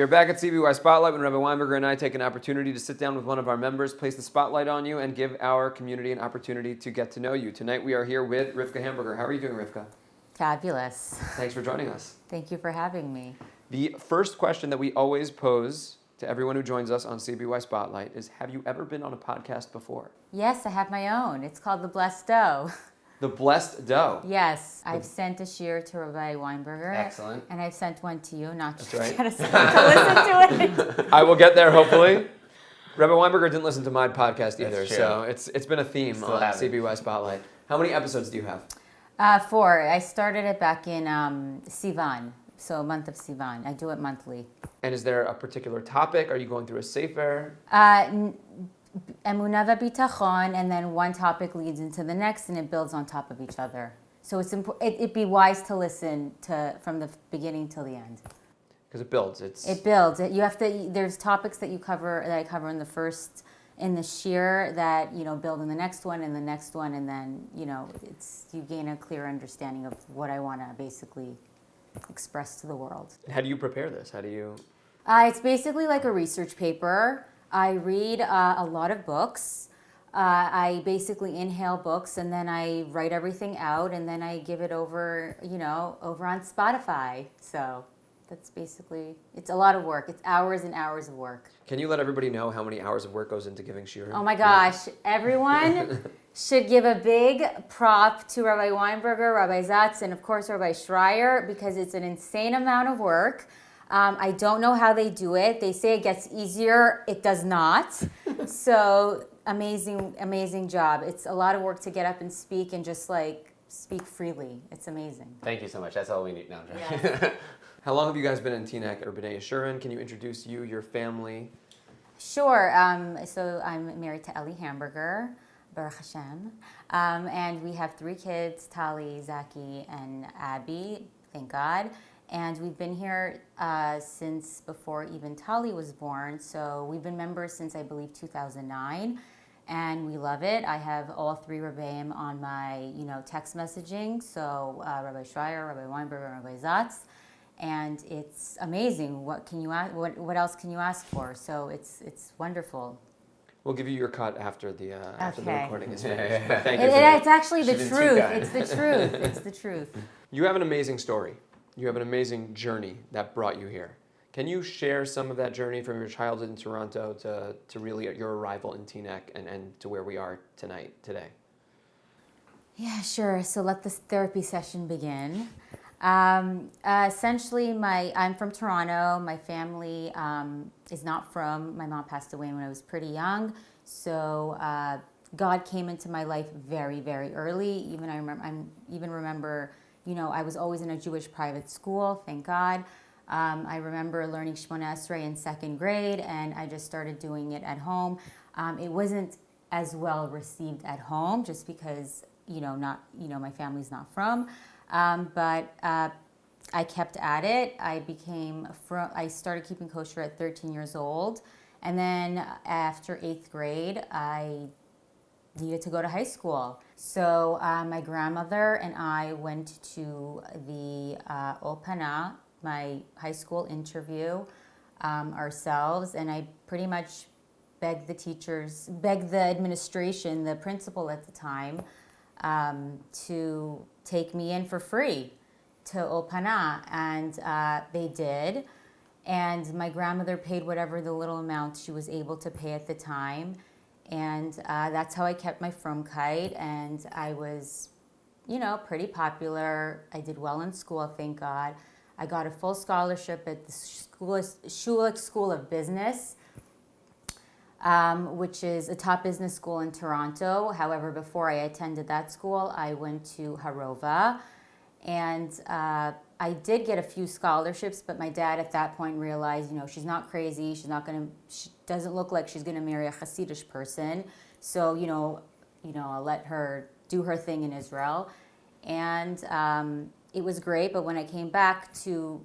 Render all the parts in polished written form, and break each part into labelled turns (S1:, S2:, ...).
S1: We are back at CBY Spotlight when Rabbi Weinberger and I take an opportunity to sit down with one of our members, place the spotlight on you, and give our community an opportunity to get to know you. Tonight we are here with Rivka Hamburger. How are you doing, Rivka?
S2: Fabulous.
S1: Thanks for joining us.
S2: Thank you for having me.
S1: The first question that we always pose to everyone who joins us on CBY Spotlight is, have you ever been on a podcast before?
S2: Yes, I have my own. It's called The Blessed Dough.
S1: The Blessed Dough.
S2: Yes, I've sent a shir to Rabbi Weinberger.
S1: Excellent.
S2: And I've sent one to you, not
S1: That's
S2: just
S1: right.
S2: to listen to it.
S1: I will get there, hopefully. Rabbi Weinberger didn't listen to my podcast either,
S3: true.
S1: so it's been a theme on CBY Spotlight. How many episodes do you have?
S2: 4. I started it back in Sivan, so month of Sivan. I do it monthly.
S1: And is there a particular topic? Are you going through a sefer?
S2: Emunah v'bitachon, and then one topic leads into the next, and it builds on top of each other. So it'd be wise to listen to from the beginning till the end.
S1: Because it builds.
S2: It builds. You have to. There's topics that I cover in the shir that build in the next one and the next one, and then you gain a clear understanding of what I want to basically express to the world.
S1: How do you prepare this? How do you?
S2: It's basically like a research paper. I read a lot of books. I basically inhale books, and then I write everything out, and then I give it over on Spotify. So that's basically, it's a lot of work. It's hours and hours of work.
S1: Can you let everybody know how many hours of work goes into giving shiurim?
S2: Oh my gosh, everyone should give a big prop to Rabbi Weinberger, Rabbi Zatz, and of course Rabbi Schreier, because it's an insane amount of work. I don't know how they do it. They say it gets easier. It does not. So amazing job. It's a lot of work to get up and speak and just speak freely. It's amazing.
S3: Thank you so much. That's all we need now.
S2: Yes.
S1: How long have you guys been in Teaneck or B'nai Yeshurun? Can you introduce you, your family?
S2: Sure. So I'm married to Eli Hamburger, Baruch Hashem. And we have 3 kids, Tali, Zaki, and Abby, thank God. And we've been here since before even Tali was born. So we've been members since, I believe, 2009. And we love it. I have all 3 Rebbeim on my, text messaging. So Rabbi Schreier, Rabbi Weinberger, and Rabbi Zatz. And it's amazing. What can you ask? What else can you ask for? So it's wonderful.
S1: We'll give you your cut after the recording is finished.
S3: Yeah.
S1: Thank you.
S2: It's actually the
S3: She's been
S2: truth.
S3: too kind.
S2: It's the truth. It's the truth.
S1: You have an amazing story. You have an amazing journey that brought you here. Can you share some of that journey from your childhood in Toronto to really your arrival in Teaneck and to where we are today?
S2: Yeah, sure. So let this therapy session begin. Essentially, I'm from Toronto. My family is not from. My mom passed away when I was pretty young. So God came into my life very, very early. I remember. I was always in a Jewish private school, thank God. I remember learning Shemona Esrei in 2nd grade, and I just started doing it at home. It wasn't as well received at home, just because my family's not from. But I kept at it. I started keeping kosher at 13 years old, and then after 8th grade, I needed to go to high school. So my grandmother and I went to the Opana, my high school interview ourselves, and I pretty much begged the administration, the principal at the time, to take me in for free to Opana, and they did. And my grandmother paid whatever the little amount she was able to pay at the time. And that's how I kept my frumkeit, and I was, pretty popular. I did well in school, thank God. I got a full scholarship at the Schulich School of Business, which is a top business school in Toronto. However, before I attended that school, I went to Harova, and I did get a few scholarships, but my dad at that point realized, she's not crazy. She doesn't look like she's going to marry a Hasidish person. So, I'll let her do her thing in Israel. And it was great, but when I came back to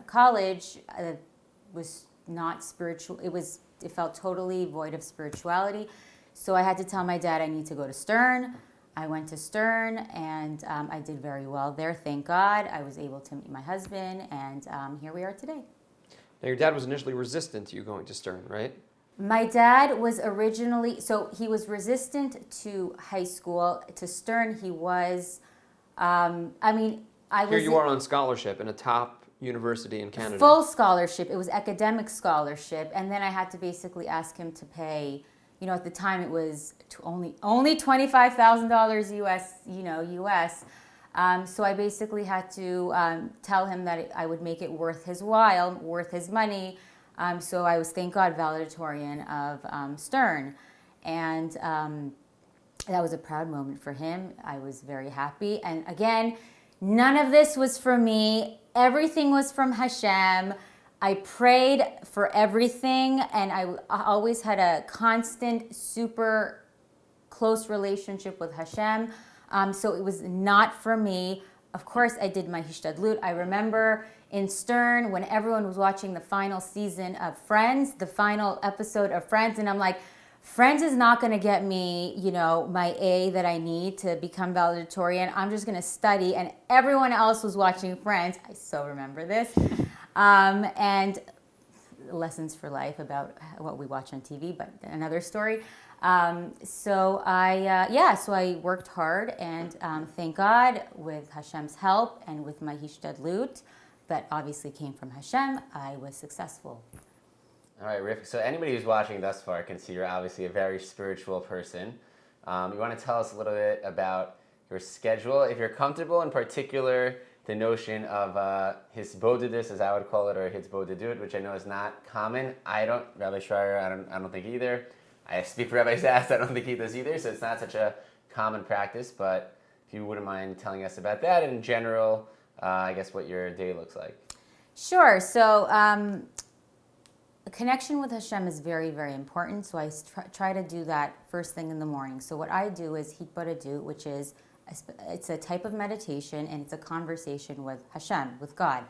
S2: college, it was not spiritual. It felt totally void of spirituality. So I had to tell my dad I need to go to Stern. I went to Stern, and I did very well there, thank God. I was able to meet my husband, and here we are today.
S1: Now, your dad was initially resistant to you going to Stern, right?
S2: My dad was originally, so he was resistant to high school. To Stern, he was, I mean, I was...
S1: Here you are on scholarship in a top university in Canada.
S2: Full scholarship. It was academic scholarship. And then I had to basically ask him to pay, at the time it was only $25,000 US, US. So I basically had to tell him that I would make it worth his while, worth his money. So I was, thank God, valedictorian of Stern. And that was a proud moment for him. I was very happy. And again, none of this was for me. Everything was from Hashem. I prayed for everything. And I always had a constant, super close relationship with Hashem. So it was not for me. Of course, I did my hishtadlut. I remember in Stern when everyone was watching the final season of Friends, the final episode of Friends, and I'm like, Friends is not going to get me, my A that I need to become valedictorian. I'm just going to study. And everyone else was watching Friends. I so remember this. And lessons for life about what we watch on TV, but another story. So I worked hard, and thank God, with Hashem's help and with my hishtadlut, that obviously came from Hashem, I was successful.
S3: All right, Rivka. So anybody who's watching thus far can see you're obviously a very spiritual person. You want to tell us a little bit about your schedule, if you're comfortable, in particular, the notion of hisbodedus, as I would call it, or hitzbodedut, which I know is not common. Rabbi Schreier, I don't think either. I speak for Rabbi Zast, I don't think he does either, so it's not such a common practice, but if you wouldn't mind telling us about that, and in general, I guess what your day looks like.
S2: Sure. So a connection with Hashem is very, very important, so I try to do that first thing in the morning. So what I do is hitbodedut, which is, it's a type of meditation, and it's a conversation with Hashem, with God.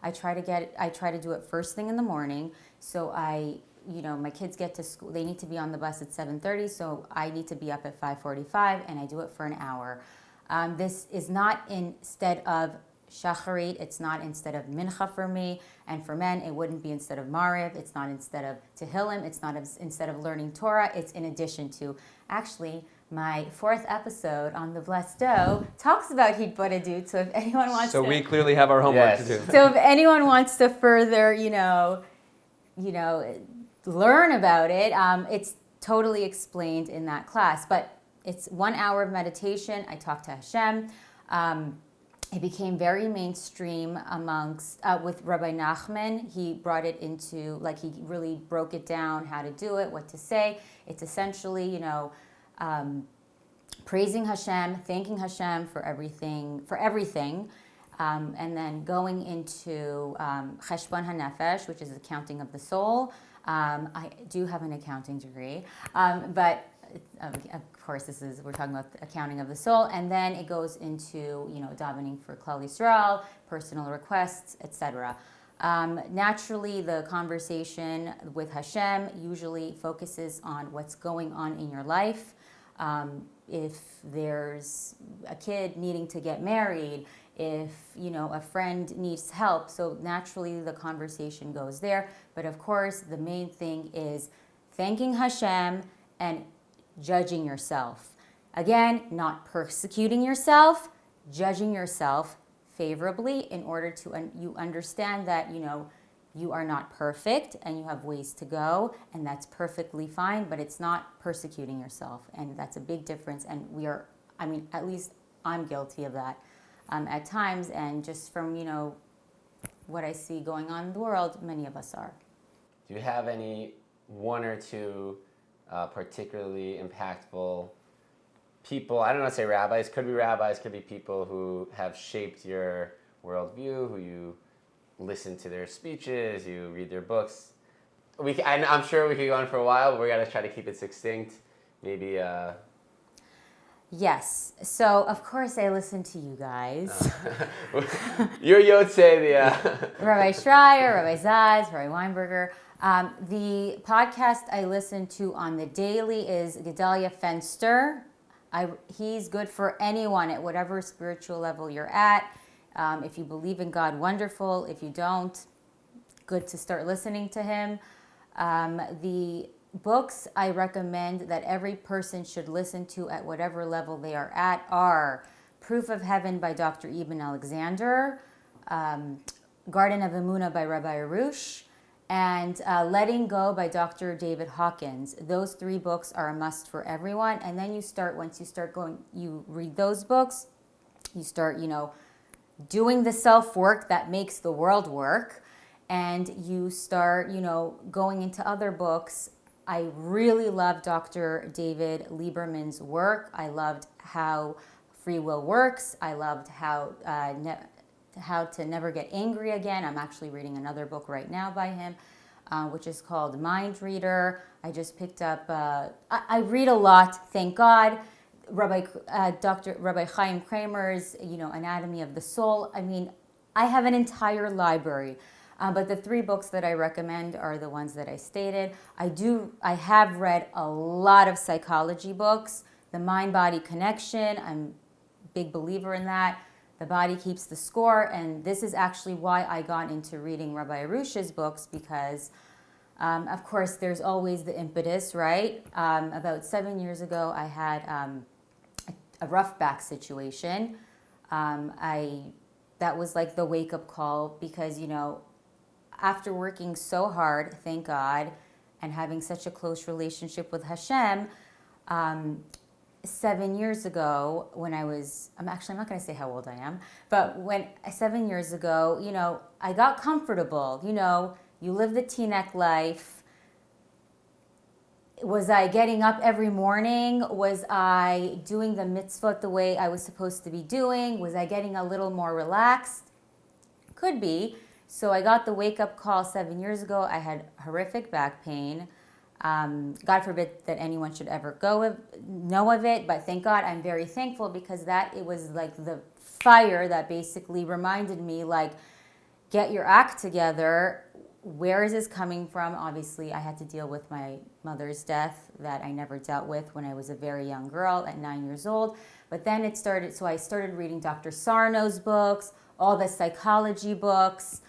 S2: I try to do it first thing in the morning, so my kids get to school, they need to be on the bus at 7:30, so I need to be up at 5:45, and I do it for an hour. This is not instead of shacharit, it's not instead of mincha for me, and for men, it wouldn't be instead of mariv, it's not instead of tehillim, it's not instead of learning Torah, it's in addition to. Actually, my 4th episode on the Blessed Dough talks about hitbodedut, so if anyone wants to...
S1: So we clearly have our homework to do.
S2: So if anyone wants to further, learn about it, it's totally explained in that class. But it's 1 hour of meditation. I talk to Hashem. It became very mainstream amongst, with Rabbi Nachman. He brought it into, he really broke it down, how to do it, what to say. It's essentially, praising Hashem, thanking Hashem for everything. And then going into cheshbon hanefesh, which is the counting of the soul. I do have an accounting degree, but of course we're talking about the accounting of the soul, and then it goes into davening for Klal Yisrael, personal requests, etc. Naturally, the conversation with Hashem usually focuses on what's going on in your life. If there's a kid needing to get married, if a friend needs help, so naturally the conversation goes there. But of course, the main thing is thanking Hashem and judging yourself. Again, not persecuting yourself, judging yourself favorably in order to you understand that you are not perfect and you have ways to go, and that's perfectly fine, but it's not persecuting yourself, and that's a big difference. And at least I'm guilty of that at times, and just from what I see going on in the world, many of us are.
S3: Do you have any one or two particularly impactful people? I don't know, say rabbis, could be people who have shaped your worldview, who you listen to their speeches, you read their books. I'm sure we could go on for a while, but we're going to try to keep it succinct. Maybe...
S2: Yes. So, of course, I listen to you guys.
S3: You're Yotzei,
S2: Rabbi Schreier, Rabbi Zaz, Rabbi Weinberger. The podcast I listen to on the daily is Gedalia Fenster. He's good for anyone at whatever spiritual level you're at. If you believe in God, wonderful. If you don't, good to start listening to him. The books I recommend that every person should listen to at whatever level they are at are Proof of Heaven by Dr. Ibn Alexander, Garden of Emunah by Rabbi Arush, and Letting Go by Dr. David Hawkins. Those 3 books are a must for everyone. And then once you start going, you read those books, you start, doing the self-work that makes the world work, and you start, going into other books. I really love Dr. David Lieberman's work. I loved how free will works. I loved how to never get angry again. I'm actually reading another book right now by him, which is called Mind Reader. I just picked up, I read a lot, thank God. Dr. Rabbi Chaim Kramer's, Anatomy of the Soul. I mean, I have an entire library, but the 3 books that I recommend are the ones that I stated. I have read a lot of psychology books. The Mind-Body Connection, I'm a big believer in that. The Body Keeps the Score, and this is actually why I got into reading Rabbi Arush's books, because of course there's always the impetus, right? About 7 years ago, I had a rough back situation. That was like the wake-up call, because after working so hard, thank God, and having such a close relationship with Hashem, 7 years ago, when I'm not going to say how old I am, but 7 years ago, I got comfortable. You live the Teaneck life. Was I getting up every morning? Was I doing the mitzvot the way I was supposed to be doing? Was I getting a little more relaxed? Could be. So I got the wake-up call 7 years ago. I had horrific back pain. God forbid that anyone should ever know of it, but thank God, I'm very thankful, because it was like the fire that basically reminded me, like, get your act together. Where is this coming from? Obviously, I had to deal with my mother's death that I never dealt with when I was a very young girl at 9 years old. But then it started, so I started reading Dr. Sarno's books, all the psychology books,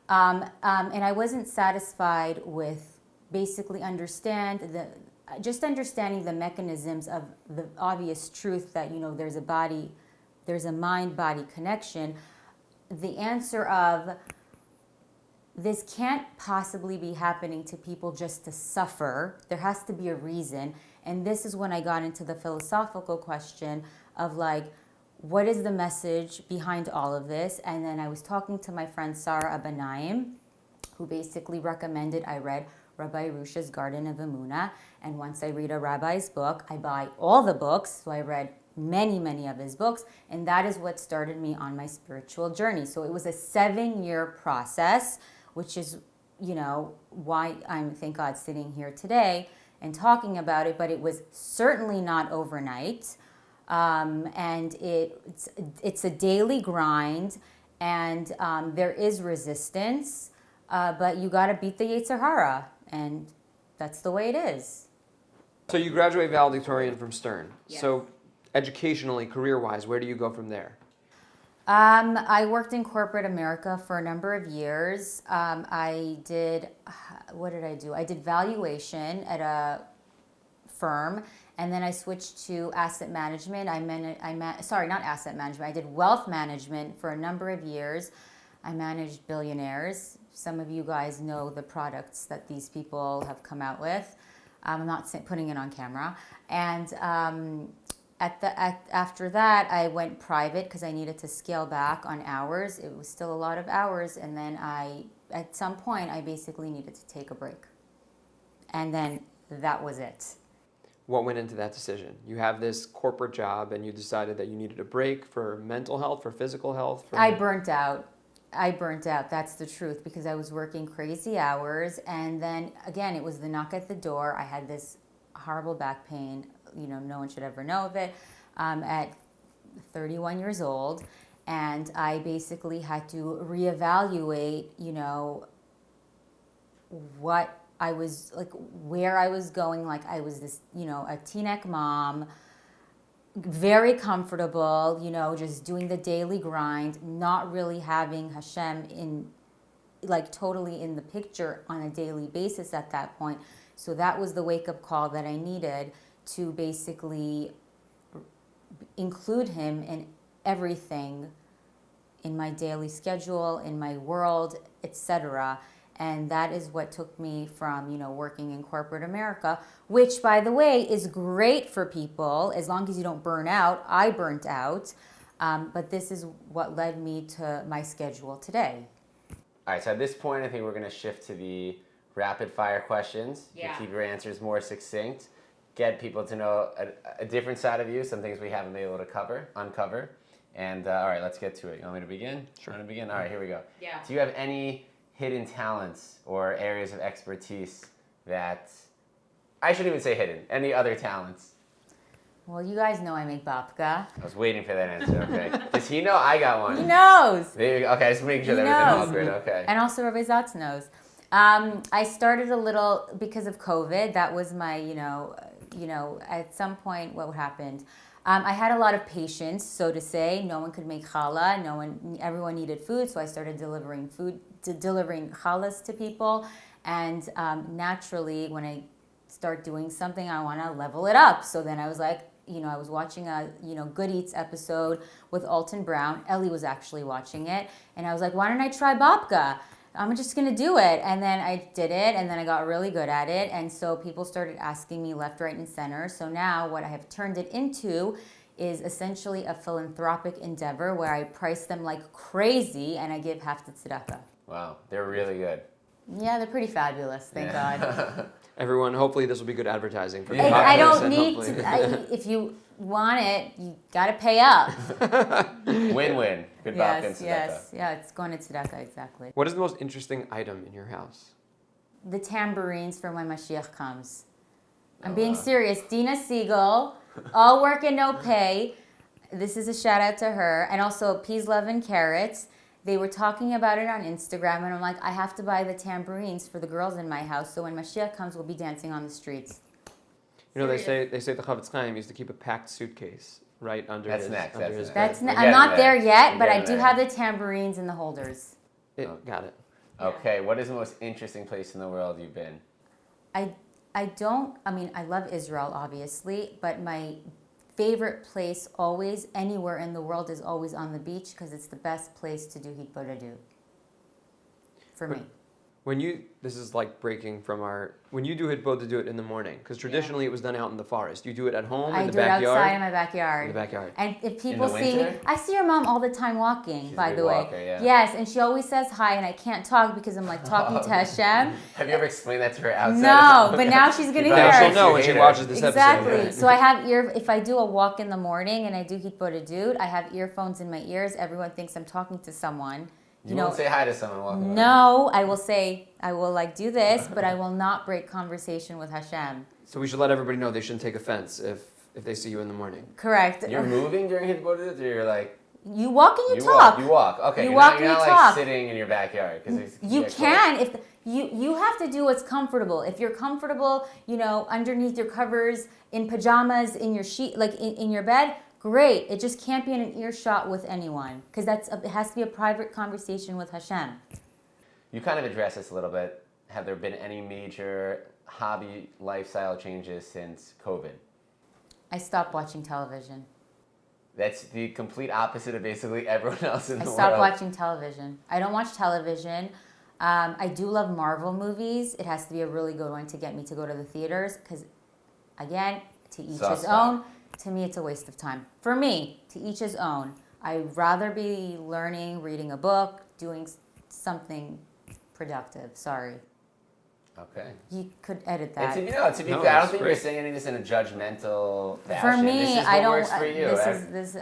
S2: and I wasn't satisfied with basically understanding the mechanisms of the obvious truth that, there's a mind-body connection. The answer of this can't possibly be happening to people just to suffer. There has to be a reason. And this is when I got into the philosophical question of, like, what is the message behind all of this? And then I was talking to my friend Sarah Abanaim, who basically recommended I read Rabbi Arush's Garden of Emunah. And once I read a rabbi's book, I buy all the books. So I read many, many of his books. And that is what started me on my spiritual journey. So it was a 7-year process, which is, why I'm, thank God, sitting here today and talking about it. But it was certainly not overnight. And it's a daily grind, and there is resistance, but you got to beat the Yetzer Hara, and that's the way it is.
S1: So you graduate valedictorian from Stern.
S2: Yes.
S1: So educationally, career-wise, where do you go from there?
S2: I worked in corporate America for a number of years. What did I do? I did valuation at a firm, and then I switched to asset management. Not asset management. I did wealth management for a number of years. I managed billionaires. Some of you guys know the products that these people have come out with. I'm not putting it on camera. And after that, I went private because I needed to scale back on hours. It was still a lot of hours. And then at some point, I basically needed to take a break. And then that was it.
S1: What went into that decision? You have this corporate job and you decided that you needed a break for mental health, for physical health?
S2: I burnt out. That's the truth, because I was working crazy hours. And then again, it was the knock at the door. I had this horrible back pain. No one should ever know of it, at 31 years old. And I basically had to reevaluate, what I was, like, where I was going. Like, I was this, a Teaneck mom, very comfortable, just doing the daily grind, not really having Hashem like totally in the picture on a daily basis at that point. So that was the wake-up call that I needed to basically include him in everything in my daily schedule, in my world, etc. And that is what took me from, working in corporate America, which, by the way, is great for people as long as you don't burn out. I burnt out, but this is what led me to my schedule today.
S3: All right, so at this point, I think we're going to shift to the rapid fire questions.
S2: Yeah.
S3: To keep your answers more succinct, get people to know a different side of you, some things we haven't been able to uncover. And all right, let's get to it. You want me to begin?
S1: Sure.
S3: Want to begin? All right, here we go.
S2: Yeah.
S3: Do you have any hidden talents or areas of expertise that, I shouldn't even say hidden, any other talents?
S2: Well, you guys know I make babka.
S3: I was waiting for that answer, okay. Does he know? I got one.
S2: He knows.
S3: There you go. Okay, just making sure
S2: He
S3: that
S2: knows.
S3: everything's all good, okay.
S2: And also Rabbi Zatz knows. I started a little because of COVID. That was my, at some point what happened. I had a lot of patience, so to say. No one could make challah. Everyone needed food, so I started delivering challahs to people. And naturally, when I start doing something, I want to level it up. So then I was like, I was watching a, Good Eats episode with Alton Brown. Ellie was actually watching it. And I was like, why don't I try babka? I'm just going to do it. And then I did it, and then I got really good at it. And so people started asking me left, right, and center. So now what I have turned it into is essentially a philanthropic endeavor where I price them like crazy, and I give half to tzedakah.
S3: Wow, they're really good.
S2: Yeah, they're pretty fabulous, thank God.
S1: Everyone, hopefully this will be good advertising for the
S3: Yeah.
S1: podcast.
S2: I don't
S1: and
S2: need
S1: hopefully-
S2: to, if you want it, you got to pay up.
S3: Win-win. Good babka and
S2: Yes,
S3: tzedakah.
S2: yes. Yeah, it's going to tzedakah, exactly.
S1: What is the most interesting item in your house?
S2: The tambourines for when Mashiach comes. I'm
S3: Oh,
S2: being
S3: wow.
S2: serious. Dina Siegel, all work and no pay. This is a shout out to her. And also Peas, Love, and Carrots. They were talking about it on Instagram, and I'm like, I have to buy the tambourines for the girls in my house, so when Mashiach comes, we'll be dancing on the streets.
S1: They say the Chavetz Chaim used to keep a packed suitcase right under
S3: That's
S1: his
S3: next,
S1: under
S3: that's
S1: his
S3: next.
S1: bed.
S3: We're
S2: I'm
S3: getting
S2: not there yet,
S3: We're
S2: but I
S3: getting
S2: do
S3: there.
S2: have the tambourines in the holders.
S1: Got it.
S3: Okay, what is the most interesting place in the world you've been?
S2: I love Israel, obviously, but my favorite place always, anywhere in the world, is always on the beach because it's the best place to do hitbodedut. For me.
S1: This is like breaking from when you do hitbod to do it in the morning, because traditionally it was done out in the forest. You do it at home
S2: I
S1: in the
S2: do it
S1: backyard.
S2: outside in my backyard.
S1: In the backyard.
S2: And if people
S3: the
S2: see me,
S3: winter?
S2: I see your mom all the time walking,
S3: She's a
S2: by
S3: big
S2: the way.
S3: walker, yeah.
S2: Yes, and she always says hi, and I can't talk because I'm like talking to Hashem.
S3: Have you ever explained that to her outside?
S2: No, but now she's gonna
S3: She
S2: hear
S1: Now
S3: probably
S1: she'll know when she
S3: hater.
S1: watches this
S2: Exactly.
S1: episode.
S2: So I have if I do a walk in the morning and I do hitbodedut, I have earphones in my ears. Everyone thinks I'm talking to someone.
S3: You won't say hi to someone walking by.
S2: No, I will like do this, but I will not break conversation with Hashem.
S1: So we should let everybody know they shouldn't take offense if they see you in the morning.
S2: Correct.
S3: You're moving during hitbodedut, or you're like...
S2: You walk and you talk.
S3: You walk. Okay,
S2: You
S3: you're
S2: walk
S3: not,
S2: and
S3: you're
S2: you
S3: not
S2: talk.
S3: like sitting in your backyard.
S2: You can if you have to do what's comfortable. If you're comfortable, underneath your covers, in pajamas, in your sheet, like in your bed, great. It just can't be in an earshot with anyone because it has to be a private conversation with Hashem.
S3: You kind of addressed this a little bit. Have there been any major hobby lifestyle changes since COVID?
S2: I stopped watching television.
S3: That's the complete opposite of basically everyone else in the
S2: I
S3: world.
S2: stopped watching television. I don't watch television. I do love Marvel movies. It has to be a really good one to get me to go to the theaters because, again, to each
S3: Soft
S2: his
S3: spot.
S2: own. To me, it's a waste of time. For me, to each his own. I'd rather be learning, reading a book, doing something productive. Sorry.
S3: Okay.
S2: You could edit
S3: And
S2: that.
S3: to be
S1: No,
S3: fair, I don't
S1: that's
S3: think
S1: great.
S3: you're saying any of this in a judgmental fashion.
S2: For me,
S3: this is what
S2: I don't.
S3: works for you.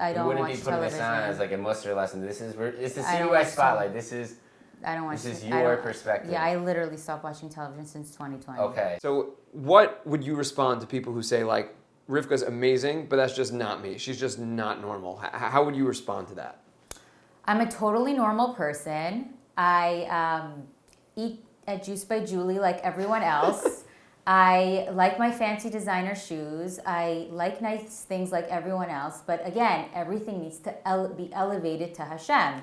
S2: I
S3: You
S2: don't
S3: wouldn't
S2: watch
S3: be putting
S2: television.
S3: this on as like a muster lesson. It's the
S2: I don't
S3: CBY
S2: watch
S3: spotlight. This is
S2: watch.
S3: this is
S2: I
S3: your
S2: don't-
S3: perspective.
S2: Yeah, I literally stopped watching television since 2020.
S3: Okay.
S1: So what would you respond to people who say like, Rivka's amazing, but that's just not me. She's just not normal. How would you respond to that?
S2: I'm a totally normal person. I eat at Juice by Julie like everyone else. I like my fancy designer shoes. I like nice things like everyone else. But again, everything needs to be elevated to Hashem.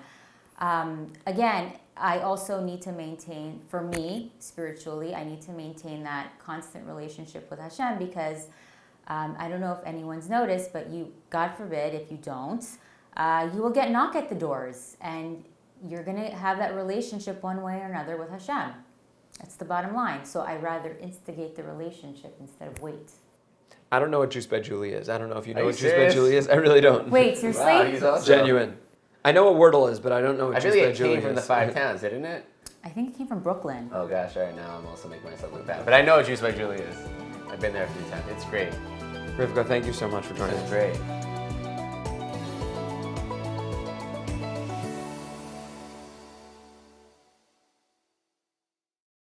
S2: Again, I also need to maintain, for me, spiritually, I need to maintain that constant relationship with Hashem because I don't know if anyone's noticed, but God forbid, if you don't, you will get knock at the doors and you're going to have that relationship one way or another with Hashem. That's the bottom line. So I rather instigate the relationship instead of wait.
S1: I don't know what Juice by Julie is. I don't know if you know
S3: Are
S1: what
S3: you
S1: Juice by
S3: serious?
S1: Julie is. I really don't.
S2: Wait, seriously?
S3: Wow, he's also
S1: Genuine. I know what Wordle is, but I don't know what
S3: I
S1: Juice
S3: feel
S1: by
S3: like it
S1: Julie
S3: came from the
S1: is.
S3: Five Towns, didn't it?
S2: I think it came from Brooklyn.
S3: Oh gosh, all right, now I'm also making myself look bad. But I know what Juice by Julie is. I've been there a few times. It's great.
S1: Rivka, thank you so much for joining
S3: It's
S1: us.
S3: great.